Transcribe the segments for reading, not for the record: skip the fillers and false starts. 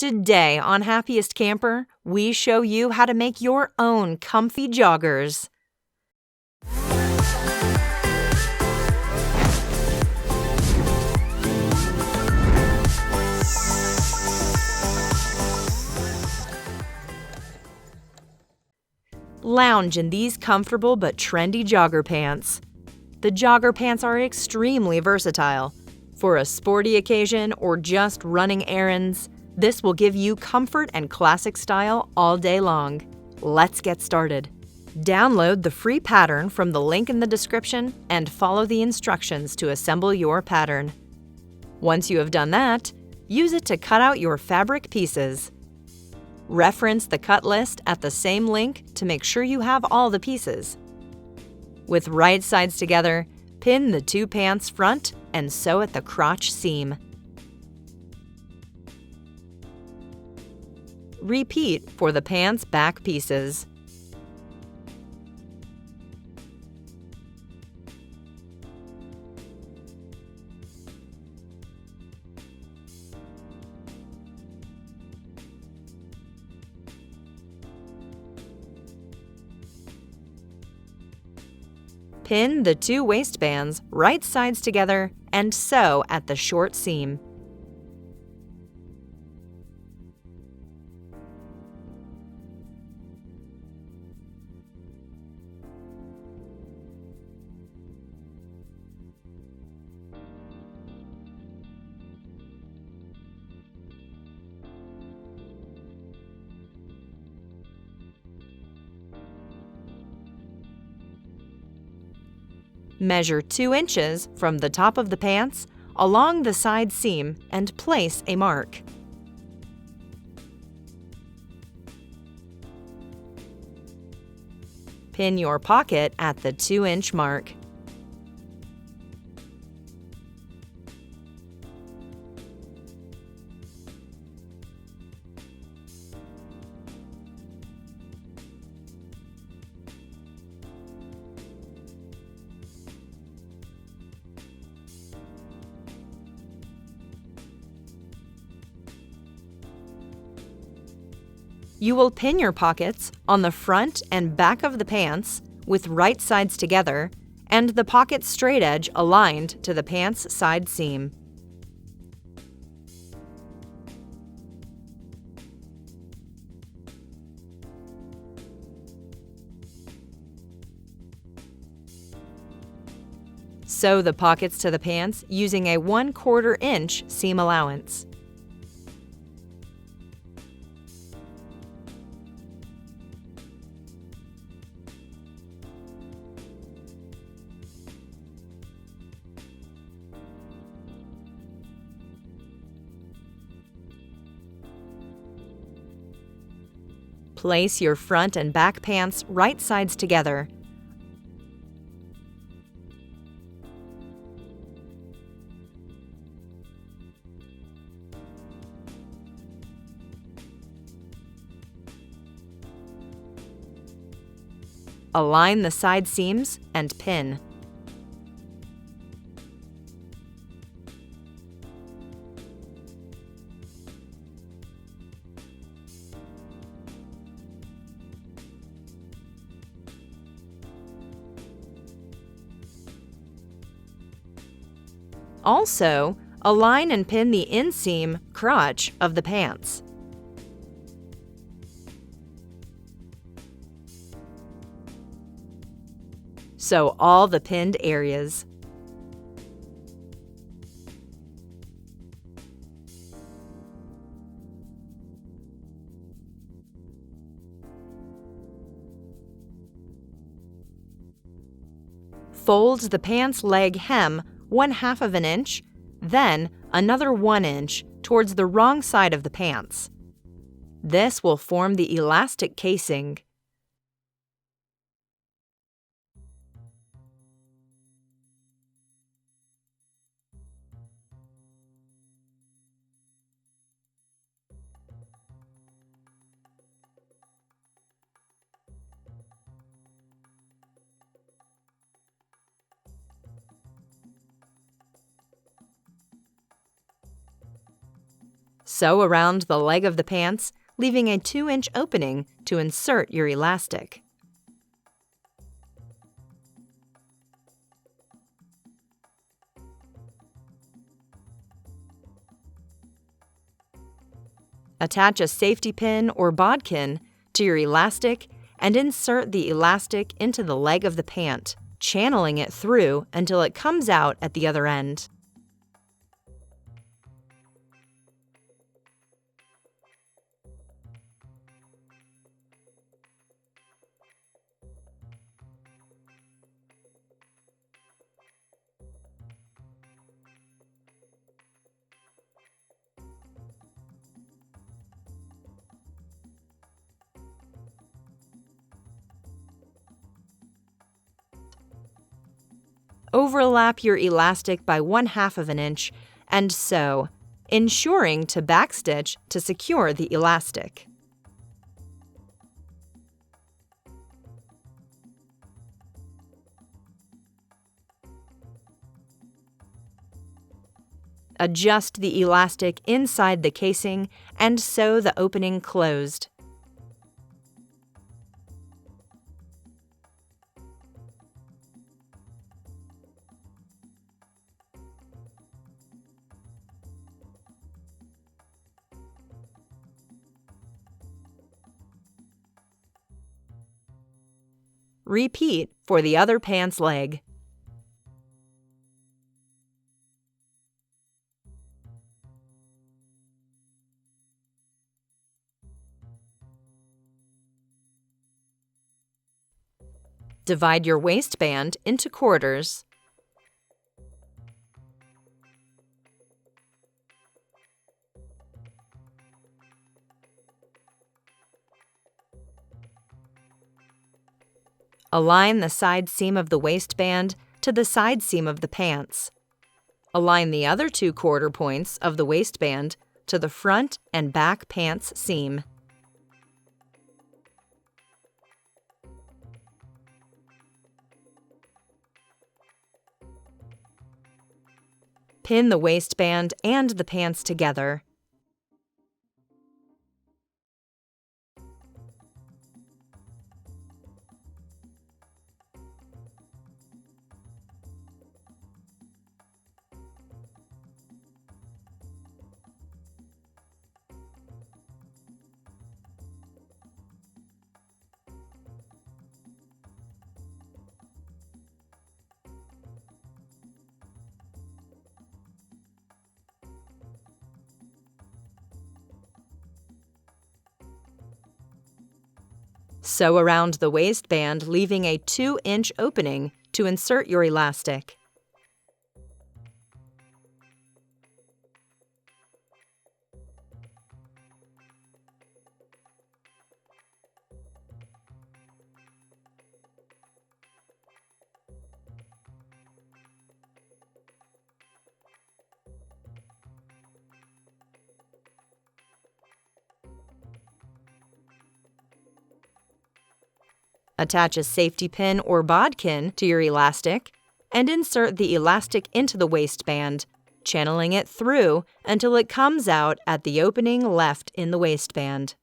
Today on Happiest Camper, we show you how to make your own comfy joggers. Lounge in these comfortable but trendy jogger pants. The jogger pants are extremely versatile. For a sporty occasion or just running errands, this will give you comfort and classic style all day long. Let's get started. Download the free pattern from the link in the description and follow the instructions to assemble your pattern. Once you have done that, use it to cut out your fabric pieces. Reference the cut list at the same link to make sure you have all the pieces. With right sides together, pin the two pants front and sew at the crotch seam. Repeat for the pants back pieces. Pin the two waistbands right sides together and sew at the short seam. Measure 2 inches from the top of the pants along the side seam and place a mark. Pin your pocket at the 2-inch mark. You will pin your pockets on the front and back of the pants with right sides together and the pocket straight edge aligned to the pants side seam. Sew the pockets to the pants using a 1/4 inch seam allowance. Place your front and back pants right sides together. Align the side seams and pin. Also, align and pin the inseam crotch of the pants. Sew all the pinned areas. Fold the pants leg hem 1/2 inch, then another 1 inch towards the wrong side of the pants. This will form the elastic casing. Sew around the leg of the pants, leaving a 2-inch opening to insert your elastic. Attach a safety pin or bodkin to your elastic and insert the elastic into the leg of the pant, channeling it through until it comes out at the other end. Overlap your elastic by 1/2 of an inch and sew, ensuring to backstitch to secure the elastic. Adjust the elastic inside the casing and sew the opening closed. Repeat for the other pants leg. Divide your waistband into quarters. Align the side seam of the waistband to the side seam of the pants. Align the other 2 quarter points of the waistband to the front and back pants seam. Pin the waistband and the pants together. Sew around the waistband, leaving a 2-inch opening to insert your elastic. Attach a safety pin or bodkin to your elastic and insert the elastic into the waistband, channeling it through until it comes out at the opening left in the waistband.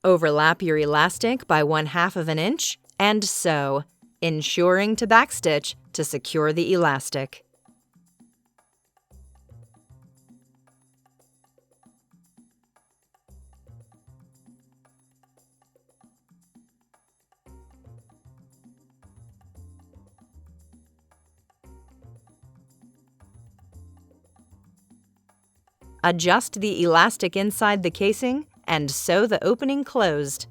Overlap your elastic by 1/2 of an inch and sew, ensuring to backstitch to secure the elastic. Adjust the elastic inside the casing and sew the opening closed.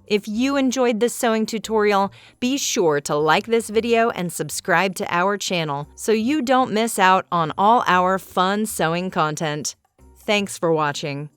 If you enjoyed this sewing tutorial, be sure to like this video and subscribe to our channel so you don't miss out on all our fun sewing content. Thanks for watching.